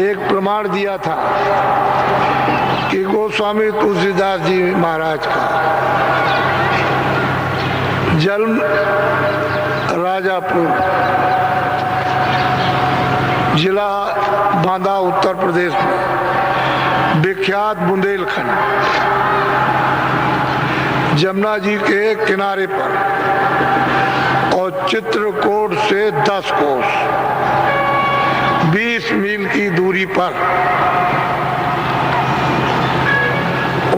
एक प्रमाण दिया था कि गोस्वामी तुलसीदास जी महाराज का जन्म राजापुर, जिला बांदा, उत्तर प्रदेश में, विख्यात बुंदेलखंड, जमुना जी के किनारे पर और चित्रकूट से 10 कोस 20 मील की दूरी पर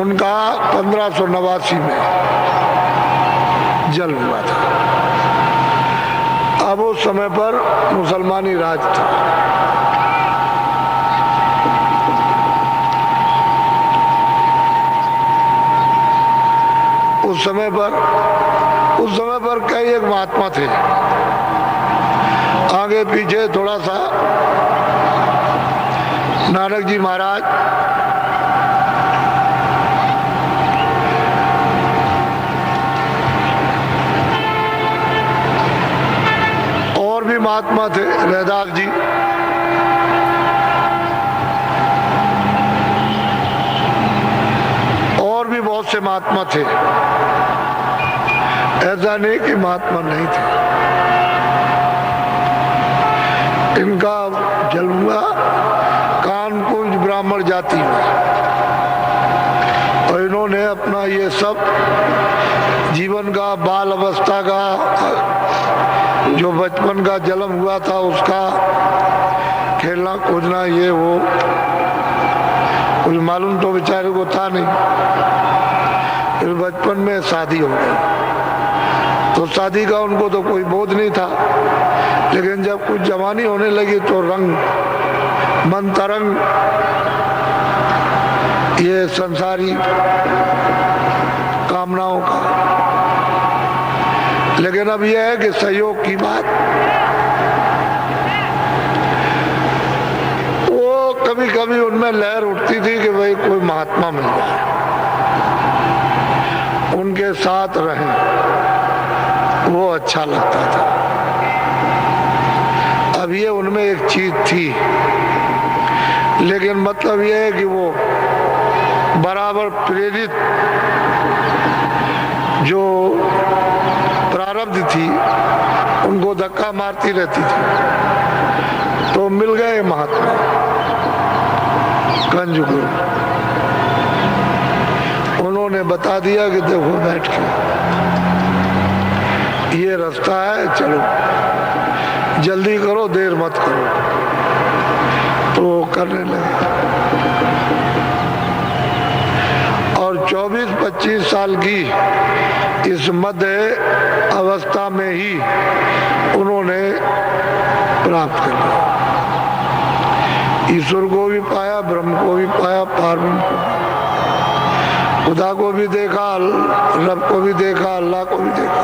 उनका 1589 में जन्म हुआ था। अब उस समय पर मुसलमानी राज था। उस समय पर कई एक महात्मा थे। आगे पीछे थोड़ा सा नानक जी महाराज, और भी महात्मा थे, रैदास जी, और भी बहुत से महात्मा थे। ऐसा नहीं कि महात्मा नहीं थे। इनका जन्म हुआ कानकुंज ब्राह्मण जाति में, और इन्होंने अपना ये सब जीवन का, बाल अवस्था का, जो बचपन का जन्म हुआ था उसका खेलना कूदना, ये वो कुछ मालूम तो बेचारे को था नहीं। फिर बचपन में शादी हो गई, तो शादी का उनको तो कोई बोध नहीं था। लेकिन जब कुछ जवानी होने लगी तो रंग मन तरंग, ये संसारी कामनाओं का। लेकिन अब यह है कि सहयोग की बात, वो कभी कभी उनमें लहर उठती थी कि भाई कोई महात्मा मिल जाए, उनके साथ रहें, वो अच्छा लगता था। अब ये उनमें एक चीज थी, लेकिन मतलब ये है कि वो बराबर प्रेरित जो प्रारब्ध थी उनको धक्का मारती रहती थी। तो मिल गए महात्मा कंज गुरु, उन्होंने बता दिया कि देखो बैठ के ये रास्ता है, चलो जल्दी करो, देर मत करो। तो करने लगे, और 24-25 साल की इस मध्य अवस्था में ही उन्होंने प्राप्त कर लिया। ईश्वर को भी पाया, ब्रह्म को भी पाया, पारब्रह्म को, खुदा को भी देखा, रब को भी देखा, अल्लाह को भी देखा,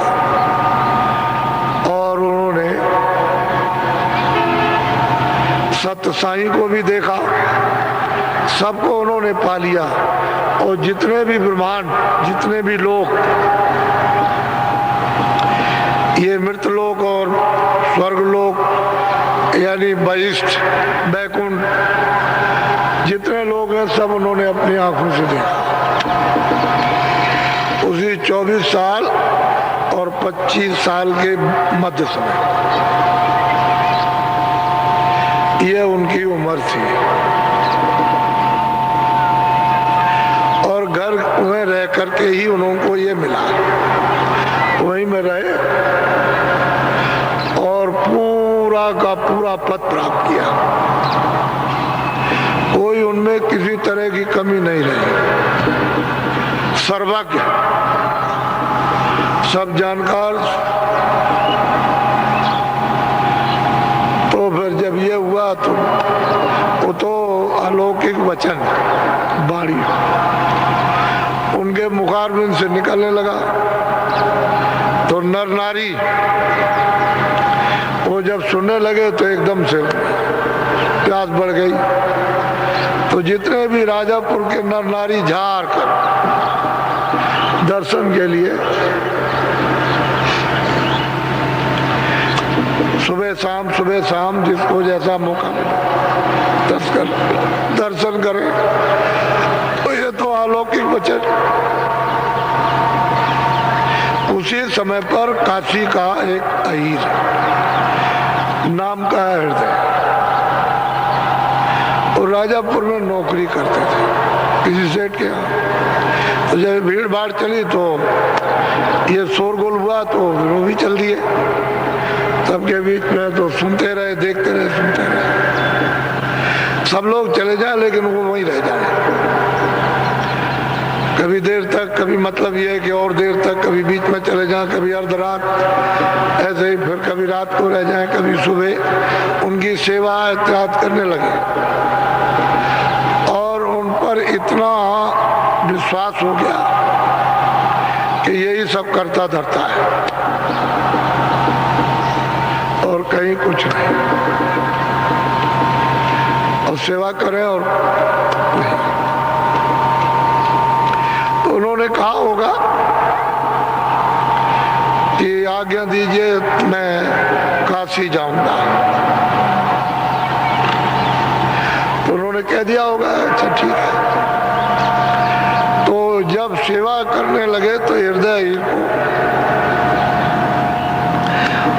और उन्होंने सत्य साईं को भी देखा। सबको उन्होंने पा लिया। और जितने भी ब्रह्मांड, जितने भी लोग, ये मृत लोक और स्वर्ग लोक, यानी वशिष्ठ, बैकुंठ, जितने लोग हैं सब उन्होंने अपनी आंखों से देखा। उसी 24 साल और 25 साल के मध्य समय, ये उनकी उम्र थी। और घर में रह करके ही उनको ये मिला, वहीं में रहे और पूरा का पूरा पद प्राप्त किया। कोई उनमें किसी तरह की कमी नहीं रही, सर्वज्ञ, सब जानकार। तो फिर जब ये हुआ तो वो तो अलौकिक वचन, वाणी उनके मुखारबिंद से निकलने लगा। तो नर नारी वो जब सुनने लगे तो एकदम से प्यास बढ़ गई। तो जितने भी राजापुर के नर नारी झाड़ कर दर्शन के लिए सुबह शाम जिसको जैसा मौका मिले दर्शन करे। तो ये तो अलौकिक वचन। उसी समय पर काशी का एक अहीर नाम का हृदय, और राजापुर में नौकरी करते थे किसी सेठ के यहाँ। तो जब भीड़ भाड़ चली तो ये शोरगुल हुआ तो वो भी चल दिए सबके बीच में। तो सुनते रहे, देखते रहे, सुनते रहे। सब लोग चले जाए लेकिन वो वहीं रह जाए, कभी देर तक, कभी मतलब ये है कि और देर तक, कभी बीच में चले जाए, कभी अर्ध रात, ऐसे ही फिर कभी रात को रह जाए, कभी सुबह। उनकी सेवा एहतियात करने लगे और उन पर इतना विश्वास हो गया कि यही सब करता धरता है और कहीं कुछ नहीं, और सेवा करें और नहीं। तो उन्होंने कहा होगा कि आज्ञा दीजिए मैं काशी जाऊंगा। तो उन्होंने कह दिया होगा अच्छा ठीक है। तो जब सेवा करने लगे तो हृदय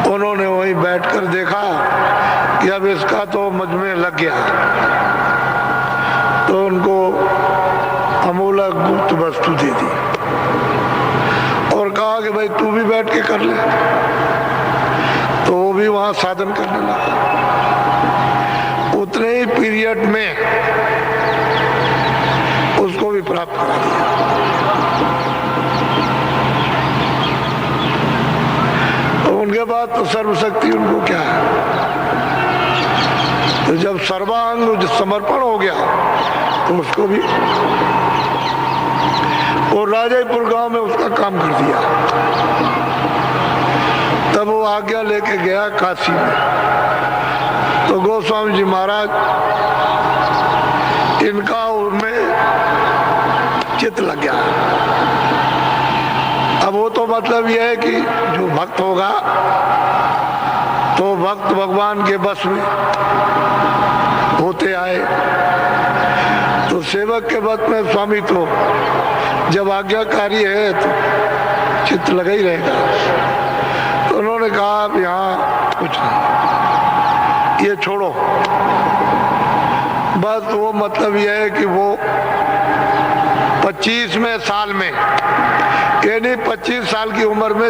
को उन्होंने वहीं बैठकर देखा कि अब इसका तो मुझ में लग गया। तो उनको अमूलक गुप्त वस्तु दे दी और कहा कि भाई तू भी बैठ के कर ले। तो वो भी वहां साधन करने लगा। उतने ही पीरियड में उसको भी प्राप्त करा दिया। तो उनके बाद तो सर्वशक्ति उनको क्या है। तो जब सर्वांग समर्पण हो गया तो उसको भी, और राजापुर गांव में उसका काम कर दिया। तब वो आज्ञा लेके गया काशी में। तो गोस्वामी जी महाराज इनका उनमें चित्त लग गया। अब वो तो मतलब यह है कि जो भक्त होगा तो भक्त भगवान के बस में होते आए। तो सेवक के बस में स्वामी तो जब आज्ञाकारी है तो चित्त लगा ही रहेगा। तो उन्होंने कहा अब यहाँ कुछ नहीं, ये छोड़ो। बस वो मतलब यह है कि वो 25वें साल में, यानी 25 साल की उम्र में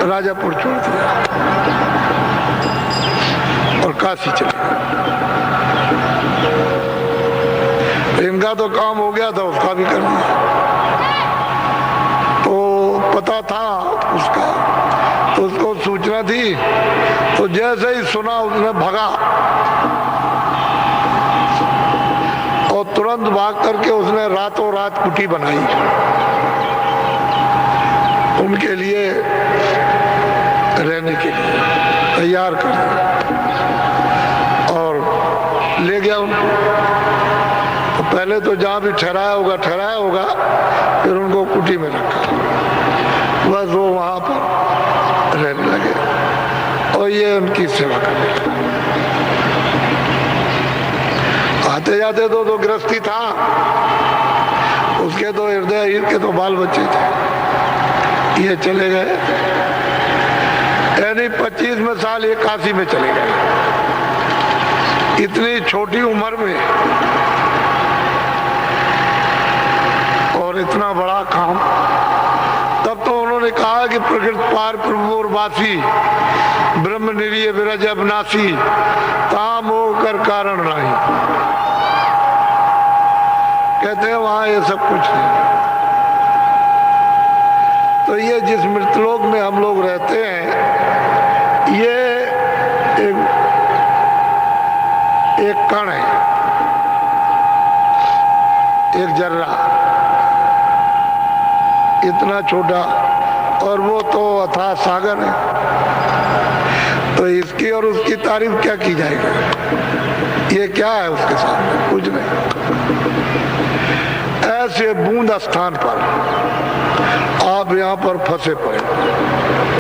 राजापुर छोड़ दिया और काशी चले गए। इनका तो काम हो गया था, उसका भी कर दिया। तो पता था उसका, तो उसको सूचना थी। तो जैसे ही सुना उसने भगा और तुरंत भाग करके उसने रातों रात कुटी बनाई उनके लिए, रहने के लिए तैयार कर दिया और ले गया उनको। तो पहले तो जहाँ भी ठहराया होगा, फिर उनको कुटी में रखा। बस वो वहां पर रहने लगे और ये उनकी सेवा करने लगे। आते जाते तो गृहस्थी था, उसके तो हृदय के तो बाल बच्चे थे। ये चले गए, यानी 25वें साल ये काशी में चले गए। इतनी छोटी उम्र में और इतना बड़ा काम। तब तो उन्होंने कहा कि प्रकृत पार प्रभु और वासी, ब्रह्म निरीय विरज अविनाशी, ताम होकर कारण नहीं। कहते हैं वहां ये सब कुछ नहीं। तो ये जिस मृतलोक में हम लोग रहते हैं, ये एक कण है, एक जर्रा, इतना छोटा, और वो तो अथाह सागर है। तो इसकी और उसकी तारीफ क्या की जाएगी। ये क्या है उसके सामने, कुछ नहीं। ऐसे बूंद स्थान पर आप यहाँ पर फंसे पड़े।